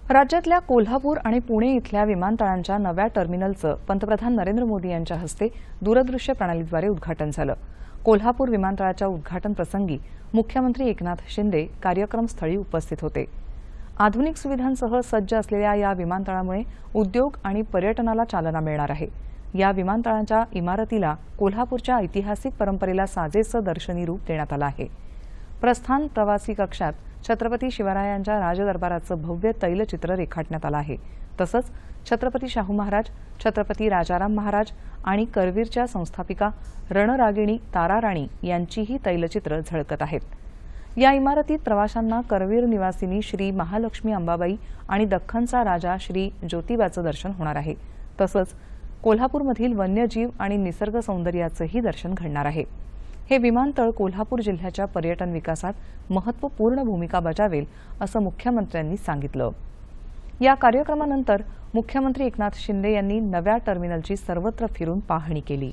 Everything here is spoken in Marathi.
राज्यातल्या कोल्हापूर आणि पुणे इथल्या विमानतळांच्या नव्या टर्मिनलचं पंतप्रधान नरेंद्र मोदी यांच्या हस्ते दूरदृश्य प्रणालीद्वारे उद्घाटन झालं। कोल्हापूर विमानतळाच्या उद्घाटन प्रसंगी मुख्यमंत्री एकनाथ शिंदे कार्यक्रमस्थळी उपस्थित होते। आधुनिक सुविधांसह सज्ज असलेल्या या विमानतळामुळे उद्योग आणि पर्यटनाला चालना मिळणार आहे। या विमानतळाच्या इमारतीला कोल्हापूरच्या ऐतिहासिक परंपरेला साजेसं दर्शनी रूप देण्यात आलं आहे। प्रस्थान प्रवासी कक्षात छत्रपती शिवरायांच्या राजदरबाराचं भव्य तैलचित्र रेखाटण्यात आलं आहे। तसंच छत्रपती शाहू महाराज, छत्रपती राजाराम महाराज आणि करवीरच्या संस्थापिका रणरागिणी ताराराणी यांचीही तैलचित्र झळकत आहेत। या इमारतीत प्रवाशांना करवीर निवासिनी श्री महालक्ष्मी अंबाबाई आणि दख्खनचा राजा श्री ज्योतिबाचं दर्शन होणार आहे। तसंच कोल्हापूरमधील वन्यजीव आणि निसर्ग सौंदर्याचंही दर्शन घडणार आहे। हे विमानतळ कोल्हापूर जिल्ह्याच्या पर्यटन विकासात महत्त्वपूर्ण भूमिका बजावेल असं मुख्यमंत्र्यांनी सांगितलं। या कार्यक्रमानंतर मुख्यमंत्री एकनाथ शिंदे यांनी नव्या टर्मिनलची सर्वत्र फिरून पाहणी केली।